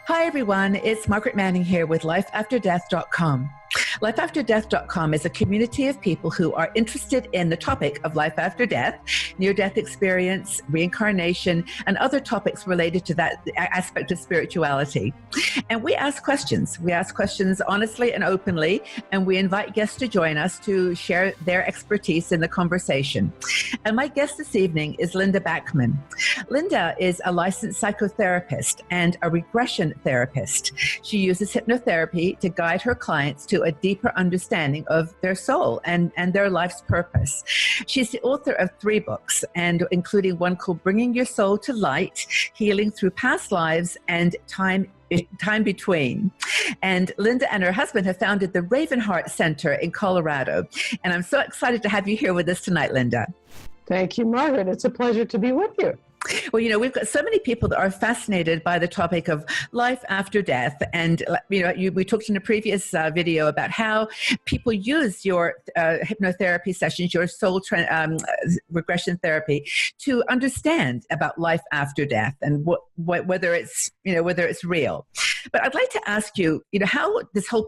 Hi, everyone. It's Margaret Manning here with lifeafterdeath.com. Lifeafterdeath.com is a community of people who are interested in the topic of life after death, near-death experience, reincarnation, and other topics related to that aspect of spirituality. And we ask questions. We ask questions honestly and openly, and we invite guests to join us to share their expertise in the conversation. And my guest this evening is Linda Backman. Linda is a licensed psychotherapist and a regression therapist. She uses hypnotherapy to guide her clients to a deeper understanding of their soul and their life's purpose. She's the author of 3 books, and including one called Bringing Your Soul to Light, Healing Through Past Lives and Time Between. And Linda and her husband have founded the Ravenheart Center in Colorado. And I'm so excited to have you here with us tonight, Linda. Thank you, Margaret. It's a pleasure to be with you. Well, we've got so many people that are fascinated by the topic of life after death. And, we talked in a previous video about how people use your hypnotherapy sessions, your soul regression therapy, to understand about life after death and whether it's real. But I'd like to ask you, how this whole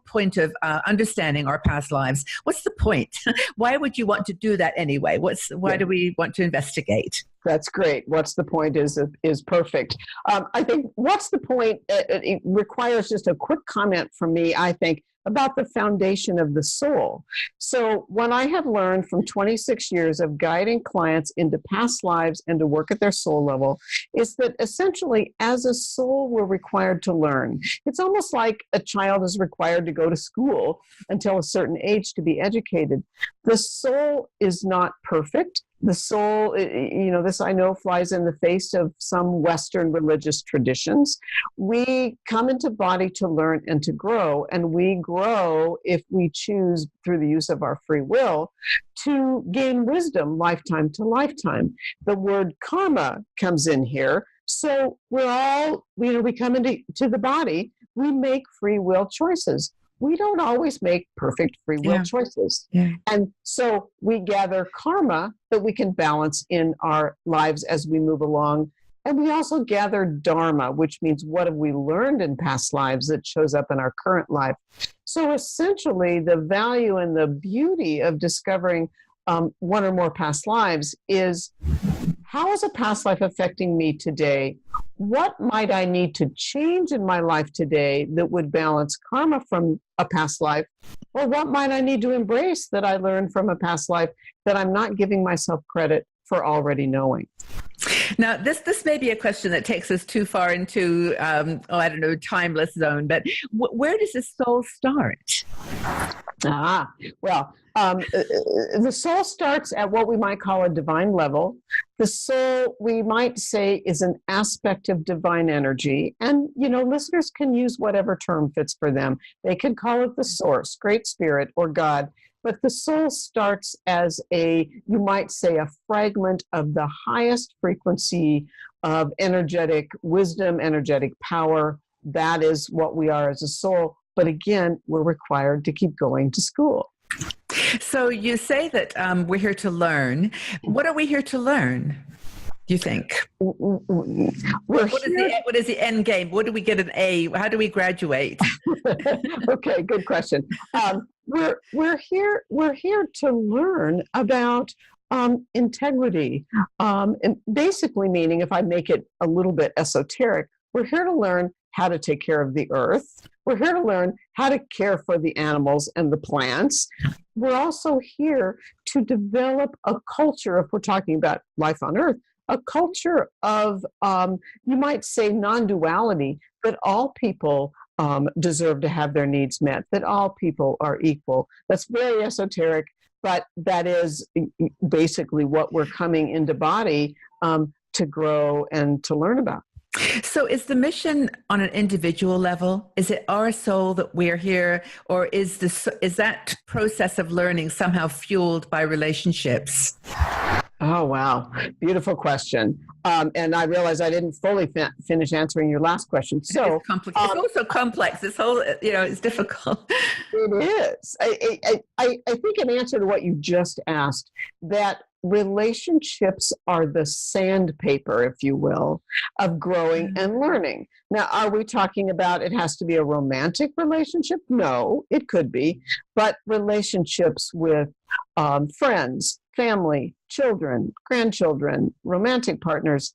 point of understanding our past lives, what's the point? Why would you want to do that anyway? Why do we want to investigate? That's great. What's the point is perfect. I think what's the point, it requires just a quick comment from me, I think, about the foundation of the soul. So what I have learned from 26 years of guiding clients into past lives and to work at their soul level is that essentially as a soul, we're required to learn. It's almost like a child is required to go to school until a certain age to be educated. The soul is not perfect. The soul, this I know flies in the face of some Western religious traditions. We come into body to learn and to grow, and we grow if we choose through the use of our free will to gain wisdom lifetime to lifetime. The word karma comes in here. So we're all, we come into the body, we make free will choices. We don't always make perfect free will choices. Yeah. And so we gather karma that we can balance in our lives as we move along. And we also gather dharma, which means what have we learned in past lives that shows up in our current life. So essentially, the value and the beauty of discovering one or more past lives is, how is a past life affecting me today? What might I need to change in my life today that would balance karma from a past life? Or what might I need to embrace that I learned from a past life that I'm not giving myself credit for already knowing? Now, this may be a question that takes us too far into, timeless zone, but where does the soul start? The soul starts at what we might call a divine level. The soul, we might say, is an aspect of divine energy. And, listeners can use whatever term fits for them. They can call it the source, Great Spirit, or God. But the soul starts as you might say, a fragment of the highest frequency of energetic wisdom, energetic power. That is what we are as a soul. But again, we're required to keep going to school. So you say that we're here to learn. What are we here to learn, do you think? What is the end game? What do we get an A? How do we graduate? Okay, good question. We're here to learn about integrity. And basically meaning, if I make it a little bit esoteric, we're here to learn how to take care of the earth. We're here to learn how to care for the animals and the plants. We're also here to develop a culture, if we're talking about life on earth, a culture of, you might say, non-duality, that all people deserve to have their needs met, that all people are equal. That's very esoteric, but that is basically what we're coming into body to grow and to learn about. So is the mission on an individual level? Is it our soul that we're here, or is that process of learning somehow fueled by relationships? Oh, wow. Beautiful question. And I realize I didn't fully finish answering your last question. So it's complicated. It's also complex. This whole, it's difficult. It is. I think in answer to what you just asked, that relationships are the sandpaper, if you will, of growing and learning. Now, are we talking about it has to be a romantic relationship? No, it could be. But relationships with friends, family, children, grandchildren, romantic partners,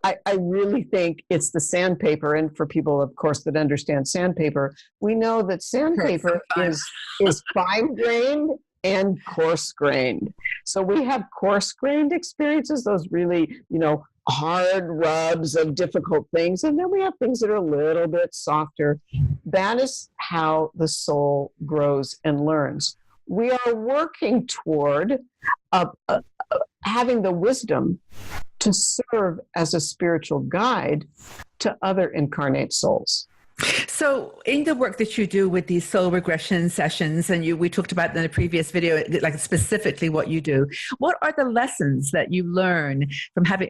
I really think it's the sandpaper. And for people, of course, that understand sandpaper, we know that sandpaper is fine-grained and coarse-grained. So we have coarse-grained experiences, those really, hard rubs of difficult things. And then we have things that are a little bit softer. That is how the soul grows and learns. We are working toward having the wisdom to serve as a spiritual guide to other incarnate souls. So in the work that you do with these soul regression sessions, and we talked about in the previous video, like specifically what you do, what are the lessons that you learn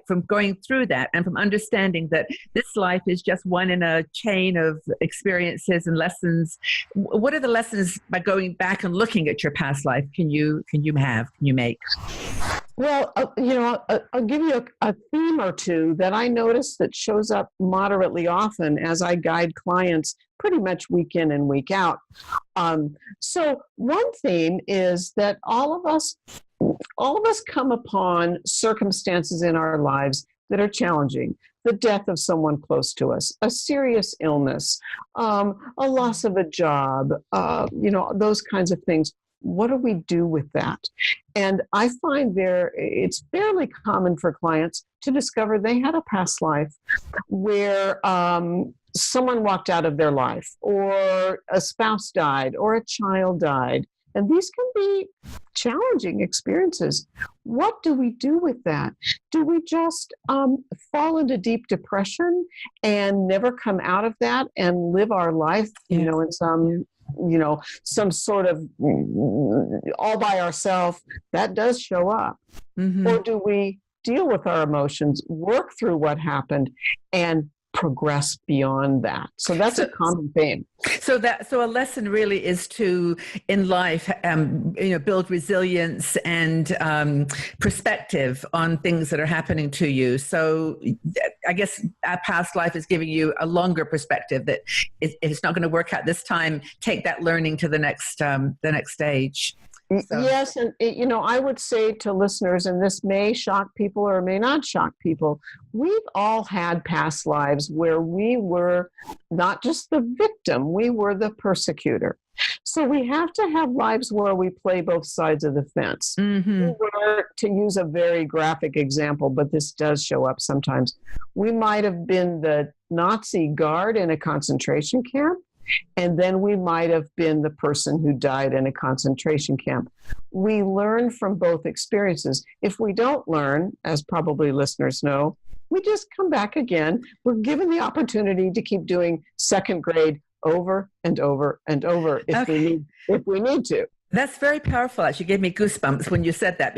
from going through that and from understanding that this life is just one in a chain of experiences and lessons? What are the lessons by going back and looking at your past life can you make? Well, I'll give you a theme or two that I notice that shows up moderately often as I guide clients pretty much week in and week out. So one theme is that all of us come upon circumstances in our lives that are challenging. The death of someone close to us, a serious illness, a loss of a job, those kinds of things. What do we do with that? And I find it's fairly common for clients to discover they had a past life where someone walked out of their life, or a spouse died, or a child died. And these can be challenging experiences. What do we do with that? Do we just fall into deep depression and never come out of that and live our life, in some sort of all by ourselves? That does show up. Mm-hmm. Or do we deal with our emotions, work through what happened, and progress beyond that? So that's a common theme. So a lesson really is to, in life, build resilience and perspective on things that are happening to you. So I guess our past life is giving you a longer perspective that it's not going to work out this time. Take that learning to the next stage. So. Yes, and I would say to listeners, and this may shock people or may not shock people, we've all had past lives where we were not just the victim, we were the persecutor. So we have to have lives where we play both sides of the fence. Mm-hmm. We were, to use a very graphic example, but this does show up sometimes, we might have been the Nazi guard in a concentration camp. And then we might have been the person who died in a concentration camp. We learn from both experiences. If we don't learn, as probably listeners know, we just come back again. We're given the opportunity to keep doing second grade over and over and over if we need to. That's very powerful. Actually, gave me goosebumps when you said that,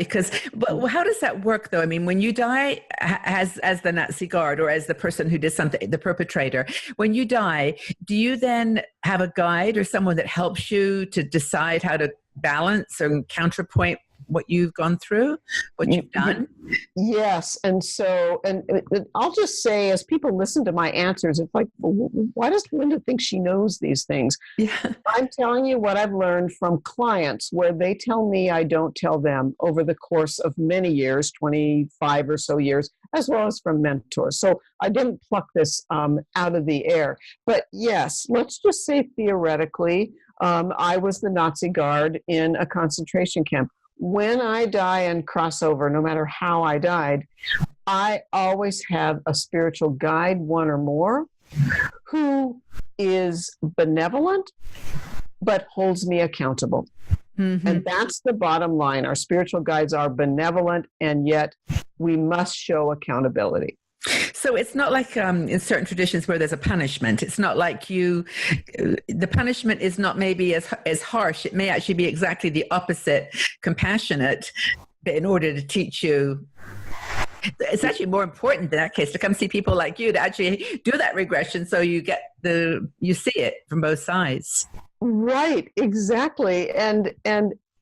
but how does that work though? I mean, when you die as the Nazi guard or as the person who did something, the perpetrator, when you die, do you then have a guide or someone that helps you to decide how to balance or counterpoint what you've gone through, what you've done? Yes. And so, and I'll just say, as people listen to my answers, it's like, why does Linda think she knows these things? Yeah. I'm telling you what I've learned from clients where they tell me I don't tell them over the course of many years, 25 or so years, as well as from mentors. So I didn't pluck this out of the air. But yes, let's just say theoretically, I was the Nazi guard in a concentration camp. When I die and cross over, no matter how I died, I always have a spiritual guide, one or more, who is benevolent, but holds me accountable. Mm-hmm. And that's the bottom line. Our spiritual guides are benevolent, and yet we must show accountability. So it's not like in certain traditions where there's a punishment. It's not like the punishment is not maybe as harsh. It may actually be exactly the opposite, compassionate, but in order to teach you. It's actually more important in that case to come see people like you to actually do that regression so you see it from both sides. Right, exactly. And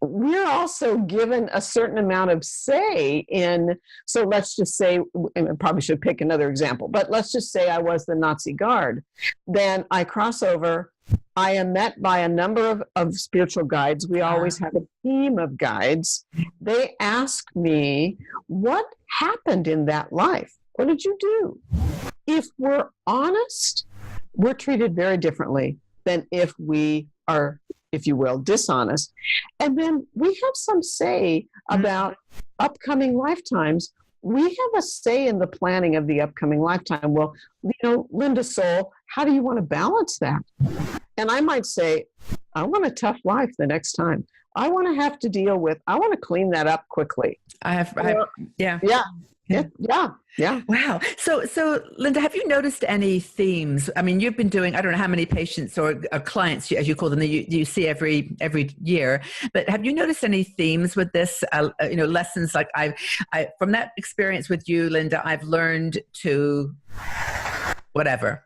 we're also given a certain amount of say in, so let's just say, and I probably should pick another example, but let's just say I was the Nazi guard. Then I cross over. I am met by a number of spiritual guides. We always have a team of guides. They ask me, what happened in that life? What did you do? If we're honest, we're treated very differently than if we are, if you will, dishonest. And then we have some say about upcoming lifetimes. We have a say in the planning of the upcoming lifetime. Well, Linda Soul, how do you want to balance that? And I might say, I want a tough life the next time. I want to have to deal with, I want to clean that up quickly. Yeah. Wow. So Linda, have you noticed any themes? I mean, you've been doing, I don't know how many patients or clients, as you call them, that you see every year, but have you noticed any themes with this, lessons like I from that experience with you, Linda, I've learned to whatever.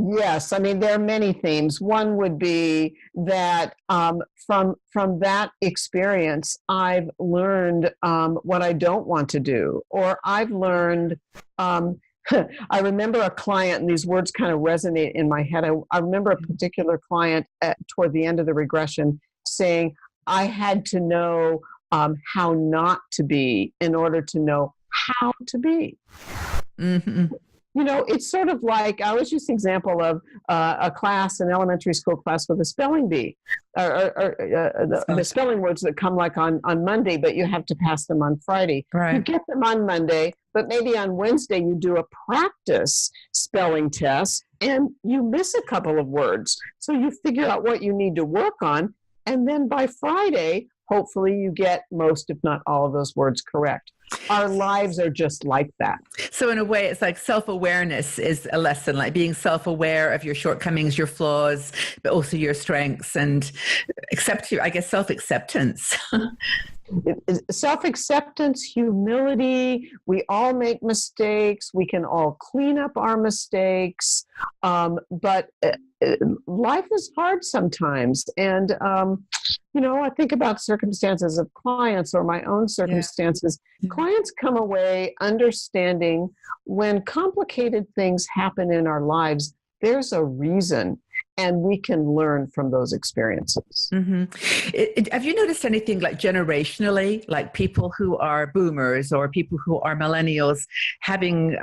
Yes, I mean, there are many themes. One would be that from that experience, I've learned what I don't want to do, or I've learned, I remember a client, and these words kind of resonate in my head. I remember a particular client toward the end of the regression saying, I had to know how not to be in order to know how to be. Mm-hmm. It's sort of like, I always use the example of a class, an elementary school class with a spelling bee, or the spelling words that come like on Monday, but you have to pass them on Friday. Right. You get them on Monday, but maybe on Wednesday you do a practice spelling test and you miss a couple of words. So you figure out what you need to work on. And then by Friday, hopefully you get most, if not all of those words correct. Our lives are just like that. So in a way, it's like self-awareness is a lesson, like being self-aware of your shortcomings, your flaws, but also your strengths, and self-acceptance. Self-acceptance, humility. We all make mistakes. We can all clean up our mistakes. But life is hard sometimes. And, I think about circumstances of clients or my own circumstances. Yeah. Clients come away understanding when complicated things happen in our lives, there's a reason. And we can learn from those experiences. Mm-hmm. Have you noticed anything like generationally, like people who are boomers or people who are millennials having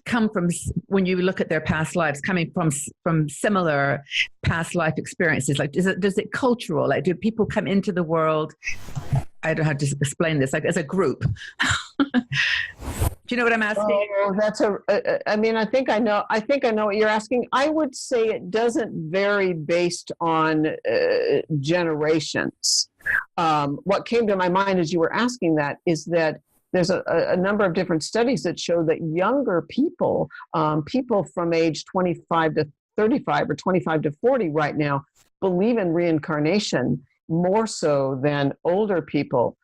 come from, when you look at their past lives, coming from similar past life experiences? Like, does it cultural? Like, do people come into the world? I don't know how to explain this, like as a group. Do you know what I'm asking? Oh, I think I know what you're asking. I would say it doesn't vary based on generations. What came to my mind as you were asking that is that there's a number of different studies that show that younger people, people from age 25 to 35 or 25 to 40 right now, believe in reincarnation more so than older people.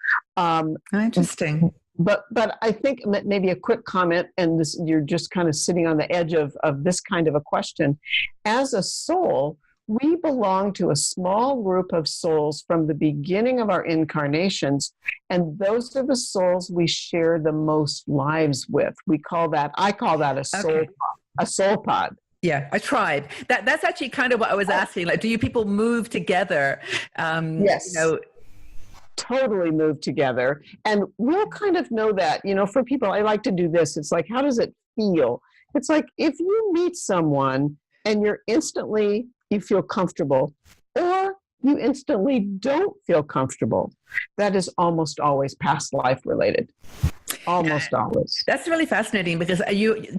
Interesting. But I think maybe a quick comment, and this, you're just kind of sitting on the edge of this kind of a question. As a soul, we belong to a small group of souls from the beginning of our incarnations, and those are the souls we share the most lives with. I call that a soul, a soul pod. Yeah, a tribe. That's actually kind of what I was asking. Like, do people move together? Yes. Totally move together. And we'll kind of know that, for people, I like to do this. It's like, how does it feel? It's like, if you meet someone and you feel comfortable, or you instantly don't feel comfortable, that is almost always past life related. Almost always. That's really fascinating, because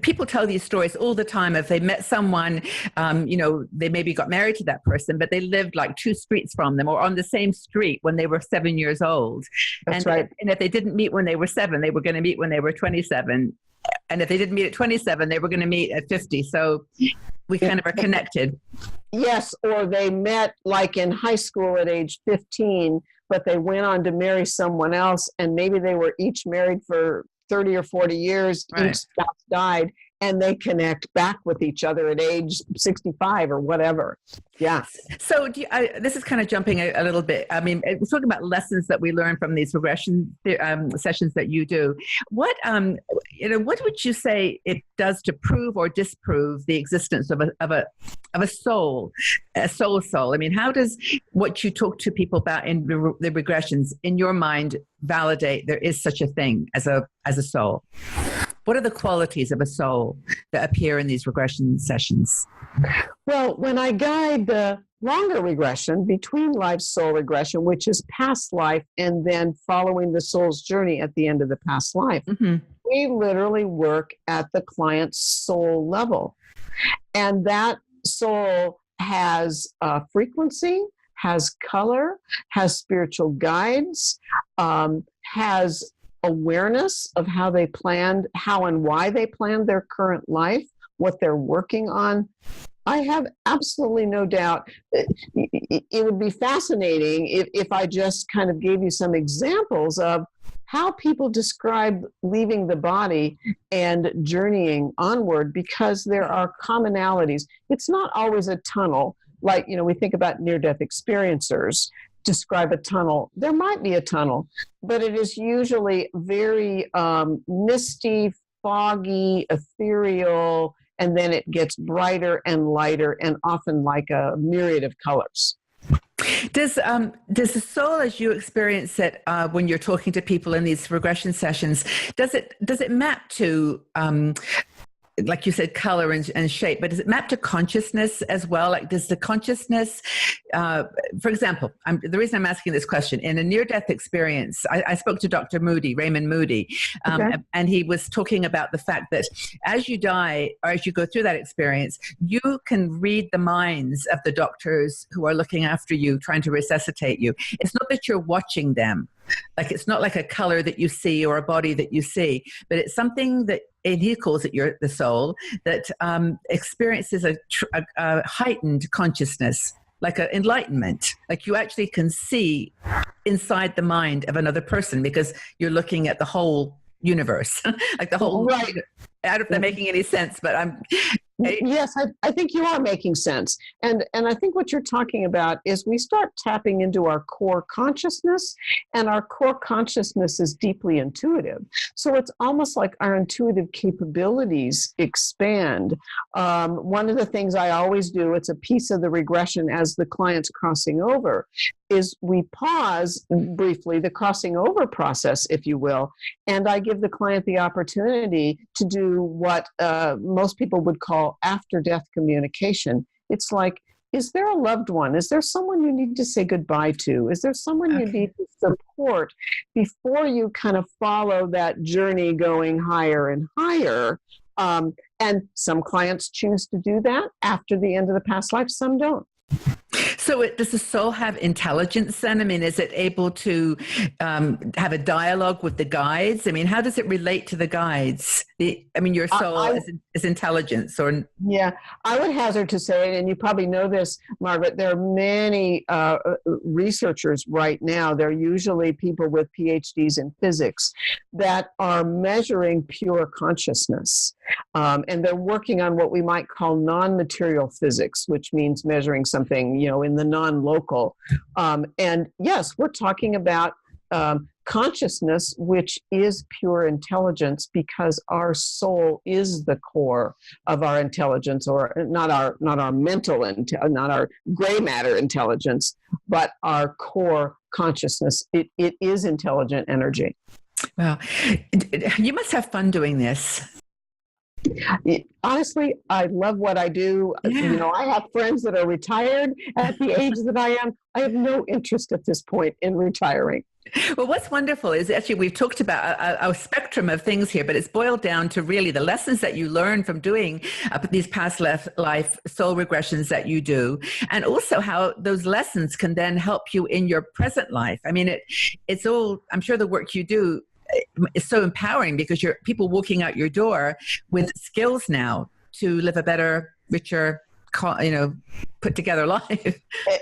people tell these stories all the time. If they met someone, they maybe got married to that person, but they lived like 2 streets from them or on the same street when they were 7 years old. That's right. And if they didn't meet when they were 7, they were going to meet when they were 27. And if they didn't meet at 27, they were going to meet at 50. So we kind of are connected. Yes, or they met like in high school at age 15, but they went on to marry someone else, and maybe they were each married for 30 or 40 years, right. Each spouse died, and they connect back with each other at age 65 or whatever. Yeah. So this is kind of jumping a little bit. I mean, we're talking about lessons that we learn from these regression sessions that you do. What would you say it does to prove or disprove the existence of a soul, a soul? I mean, how does what you talk to people about in the regressions, in your mind, validate there is such a thing as a soul? What are the qualities of a soul that appear in these regression sessions? Well, when I guide the longer regression, between life soul regression, which is past life, and then following the soul's journey at the end of the past life, we literally work at the client's soul level. And that soul has frequency, has color, has spiritual guides, has awareness of how and why they planned their current life, what they're working on. I have absolutely no doubt it would be fascinating if I just kind of gave you some examples of how people describe leaving the body and journeying onward, because there are commonalities. It's not always a tunnel. Like, we think about near-death experiencers describe a tunnel. There might be a tunnel, but it is usually very misty, foggy, ethereal, and then it gets brighter and lighter and often like a myriad of colors. Does the soul, as you experience it when you're talking to people in these regression sessions, does it map to like you said, color and shape, but does it map to consciousness as well? Like, does the consciousness, for example, the reason I'm asking this question, in a near-death experience, I spoke to Dr. Raymond Moody, and he was talking about the fact that as you die, or as you go through that experience, you can read the minds of the doctors who are looking after you, trying to resuscitate you. It's not that you're watching them. Like, it's not like a color that you see or a body that you see, but it's something that, and he calls it the soul, that experiences a heightened consciousness, like an enlightenment. Like, you actually can see inside the mind of another person because you're looking at the whole universe, like the whole. Right. I don't know if they're making any sense, but Yes, I think you are making sense. And I think what you're talking about is we start tapping into our core consciousness, and our core consciousness is deeply intuitive. So it's almost like our intuitive capabilities expand. One of the things I always do, it's a piece of the regression as the client's crossing over, is we pause briefly the crossing over process, if you will, and I give the client the opportunity to do what most people would call after-death communication. It's like, is there a loved one? Is there someone you need to say goodbye to? Is there someone you need to support before you kind of follow that journey going higher and higher? And some clients choose to do that after the end of the past life, some don't. So does the soul have intelligence then? I mean, is it able to have a dialogue with the guides? I mean, how does it relate to the guides? Your soul is intelligence, or? Yeah, I would hazard to say, and you probably know this, Margaret, there are many researchers right now, they're usually people with PhDs in physics, that are measuring pure consciousness. And they're working on what we might call non-material physics, which means measuring something, in the non-local. And yes, we're talking about consciousness, which is pure intelligence, because our soul is the core of our intelligence, or not our mental, not our gray matter intelligence, but our core consciousness. It is intelligent energy. Wow. You must have fun doing this. Honestly, I love what I do. Yeah. I have friends that are retired at the age that I am. I have no interest at this point in retiring. Well, what's wonderful is actually we've talked about a spectrum of things here, but it's boiled down to really the lessons that you learn from doing these past life soul regressions that you do, and also how those lessons can then help you in your present life. I mean, it's all, I'm sure the work you do is so empowering, because you're people walking out your door with skills now to live a better, richer, put together life.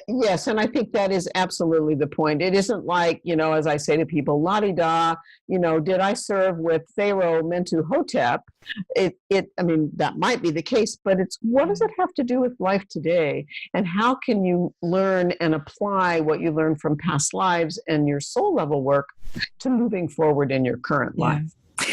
Yes, and I think that is absolutely the point. It isn't like, as I say to people, la-di-da, did I serve with Pharaoh Mentuhotep? That might be the case, but it's what does it have to do with life today? And how can you learn and apply what you learned from past lives and your soul level work to moving forward in your current life?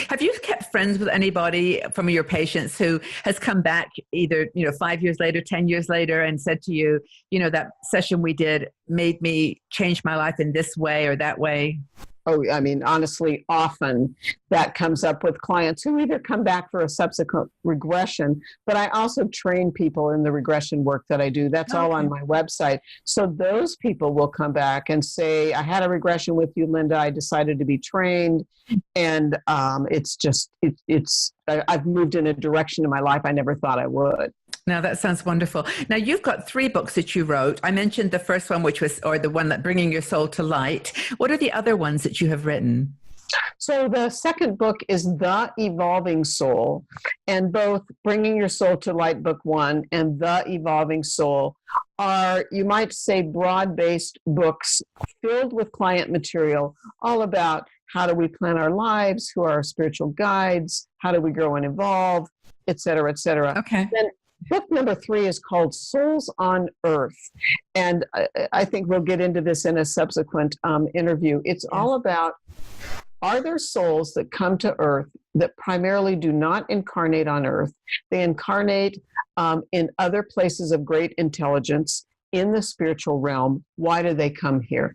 Have you kept friends with anybody from your patients who has come back either, 5 years later, 10 years later, and said to you, that session we did made me change my life in this way or that way? Oh, honestly, often that comes up with clients who either come back for a subsequent regression, but I also train people in the regression work that I do. That's all on my website. So those people will come back and say, I had a regression with you, Linda. I decided to be trained. And I've moved in a direction in my life I never thought I would. Now, that sounds wonderful. Now, you've got 3 books that you wrote. I mentioned the first one, the one that Bringing Your Soul to Light. What are the other ones that you have written? So the second book is The Evolving Soul, and both Bringing Your Soul to Light, book 1, and The Evolving Soul are, you might say, broad-based books filled with client material, all about how do we plan our lives, who are our spiritual guides, how do we grow and evolve, et cetera, et cetera. Okay. Then book number 3 is called Souls on Earth. And I think we'll get into this in a subsequent interview. It's all about, are there souls that come to Earth that primarily do not incarnate on Earth? They incarnate in other places of great intelligence in the spiritual realm. Why do they come here?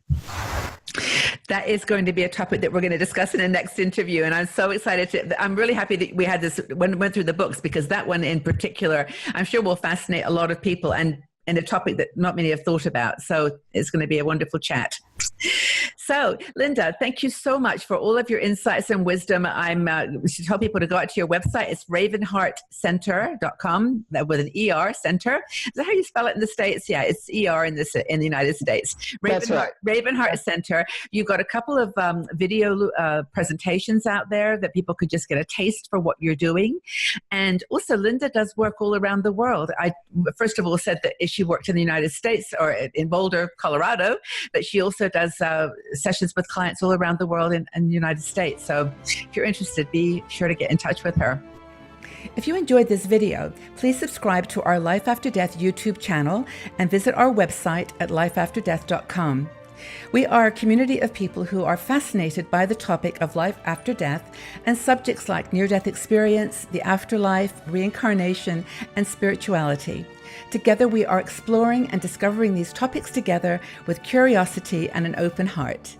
That is going to be a topic that we're going to discuss in the next interview. And I'm so excited I'm really happy that we had this when went through the books, because that one in particular, I'm sure will fascinate a lot of people and a topic that not many have thought about. So it's going to be a wonderful chat. So, Linda, thank you so much for all of your insights and wisdom. We should tell people to go out to your website. It's ravenheartcenter.com with an ER, center. Is that how you spell it in the States? Yeah, it's ER in the United States. That's right. Ravenheart Center. You've got a couple of video presentations out there that people could just get a taste for what you're doing. And also, Linda does work all around the world. I, first of all, said that she worked in the United States or in Boulder, Colorado, but she also does sessions with clients all around the world in the United States. So if you're interested, be sure to get in touch with her. If you enjoyed this video, please subscribe to our Life After Death YouTube channel and visit our website at lifeafterdeath.com. We are a community of people who are fascinated by the topic of life after death and subjects like near-death experience, the afterlife, reincarnation, and spirituality. Together, we are exploring and discovering these topics together with curiosity and an open heart.